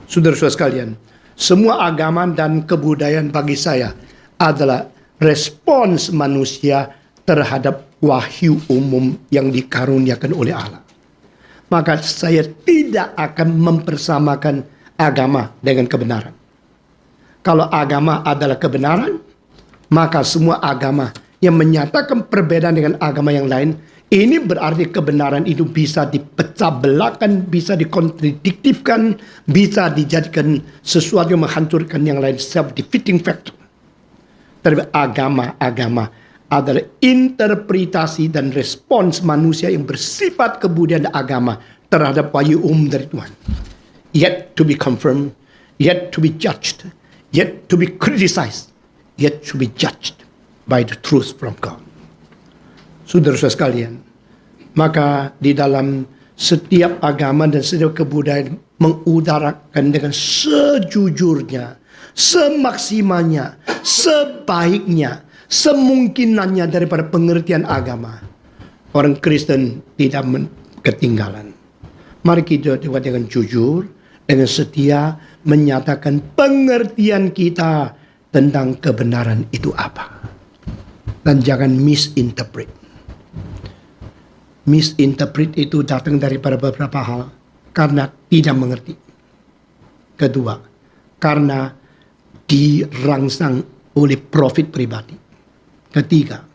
Saudara-saudara sekalian, semua agama dan kebudayaan bagi saya adalah respons manusia terhadap wahyu umum yang dikaruniakan oleh Allah. Maka saya tidak akan mempersamakan agama dengan kebenaran. Kalau agama adalah kebenaran, maka semua agama yang menyatakan perbedaan dengan agama yang lain, ini berarti kebenaran itu bisa dipecah belahkan, bisa dikontradiktifkan, bisa dijadikan sesuatu yang menghancurkan yang lain, self-defeating factor. Tapi agama adalah interpretasi dan respons manusia yang bersifat kebudayaan agama terhadap wahyu umum dari Tuhan. Yet to be confirmed, yet to be judged, yet to be criticized, yet to be judged by the truth from God. Saudara-saudara sekalian, maka di dalam setiap agama dan setiap kebudayaan mengutarakan dengan sejujurnya, semaksimalnya, sebaiknya, semungkinannya daripada pengertian agama. Orang Kristen tidak ketinggalan. Mari kita coba dengan jujur, dengan setia menyatakan pengertian kita tentang kebenaran itu apa. Dan jangan misinterpret. Misinterpret itu datang daripada beberapa hal. Karena tidak mengerti. Kedua, karena dirangsang oleh profit pribadi. Ketiga,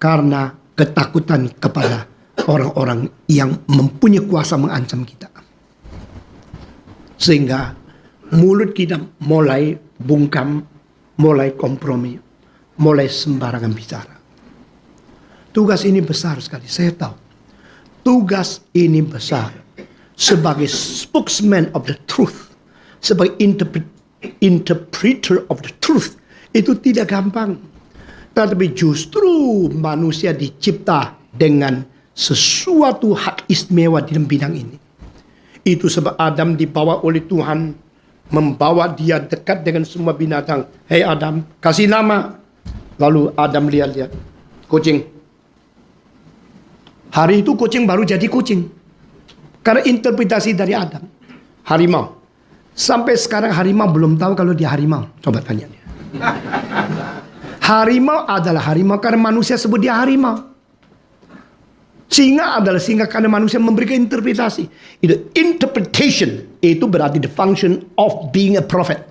karena ketakutan kepada orang-orang yang mempunyai kuasa mengancam kita. Sehingga mulut kita mulai bungkam, mulai kompromi, mulai sembarangan bicara. Tugas ini besar sekali, saya tahu. Tugas ini besar. Sebagai spokesman of the truth, sebagai interpreter of the truth, itu tidak gampang. Tetapi justru manusia dicipta dengan sesuatu hak istimewa di dalam bidang ini. Itu sebab Adam dibawa oleh Tuhan, membawa dia dekat dengan semua binatang. Hei Adam, kasih nama. Lalu Adam lihat-lihat, kucing. Hari itu kucing baru jadi kucing. Karena interpretasi dari Adam. Harimau. Sampai sekarang harimau belum tahu kalau dia harimau. Coba tanya dia. Harimau adalah harimau karena manusia sebut dia harimau. Singa adalah singa karena manusia memberikan interpretasi. Itu interpretation. Itu berarti the function of being a prophet.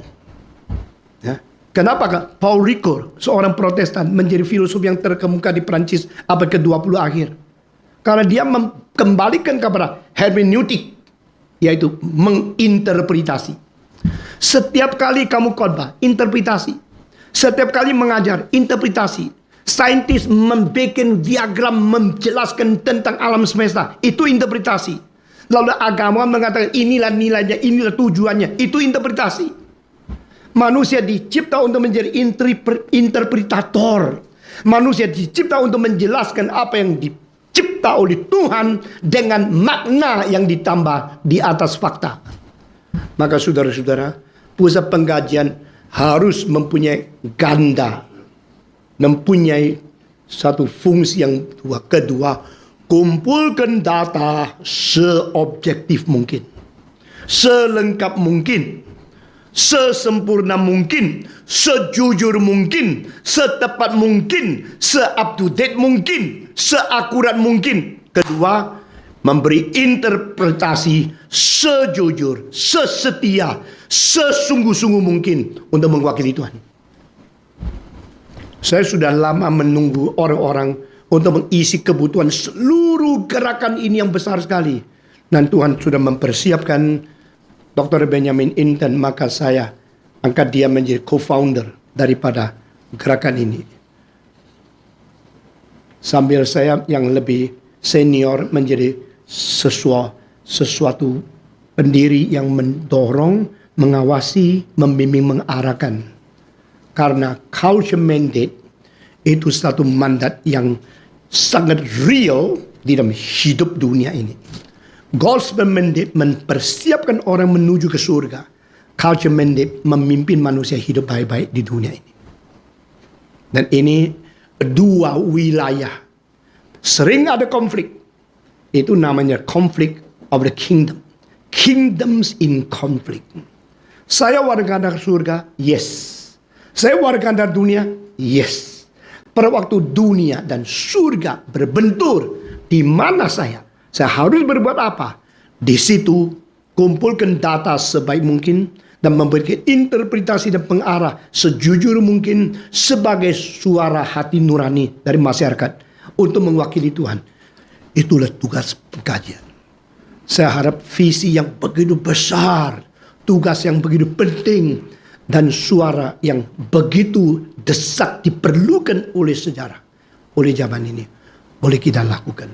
Ya. Kenapa Paul Ricoeur, seorang Protestan, menjadi filosof yang terkemuka di Prancis abad ke-20 akhir? Karena dia kembalikan kepada hermeneutik, yaitu menginterpretasi. Setiap kali kamu khotbah, interpretasi. Setiap kali mengajar, interpretasi. Saintis membuat diagram menjelaskan tentang alam semesta, itu interpretasi. Lalu agama mengatakan inilah nilainya, inilah tujuannya, itu interpretasi. Manusia dicipta untuk menjadi interpretator. Manusia dicipta untuk menjelaskan apa yang dicipta oleh Tuhan dengan makna yang ditambah di atas fakta. Maka saudara-saudara, pusat pengkajian harus mempunyai ganda, mempunyai satu fungsi yang kedua, kumpulkan data seobjektif mungkin, selengkap mungkin, sesempurna mungkin, sejujur mungkin, setepat mungkin, se-up to date mungkin, seakurat mungkin. Kedua, memberi interpretasi sejujur, sesetia, sesungguh-sungguh mungkin untuk mewakili Tuhan. Saya sudah lama menunggu orang-orang untuk mengisi kebutuhan seluruh gerakan ini yang besar sekali. Dan Tuhan sudah mempersiapkan Dr. Benjamin Inton, maka saya angkat dia menjadi co-founder daripada gerakan ini. Sambil saya yang lebih senior menjadi sesuatu pendiri yang mendorong, mengawasi, membimbing, mengarahkan. Karena culture mandate itu satu mandat yang sangat real di dalam hidup dunia ini. Gospel mandate mempersiapkan orang menuju ke surga. Culture mandate memimpin manusia hidup baik-baik di dunia ini. Dan ini dua wilayah. Sering ada konflik. Itu namanya conflict of the kingdom. Kingdoms in conflict. Saya warga negara surga? Yes. Saya warga negara dunia? Yes. Pada waktu dunia dan surga berbentur, di mana saya harus berbuat apa? Di situ kumpulkan data sebaik mungkin dan memberikan interpretasi dan pengarah sejujur mungkin sebagai suara hati nurani dari masyarakat untuk mewakili Tuhan. Itulah tugas pengkajian. Saya harap visi yang begitu besar, tugas yang begitu penting, dan suara yang begitu desak diperlukan oleh sejarah, oleh zaman ini, boleh kita lakukan.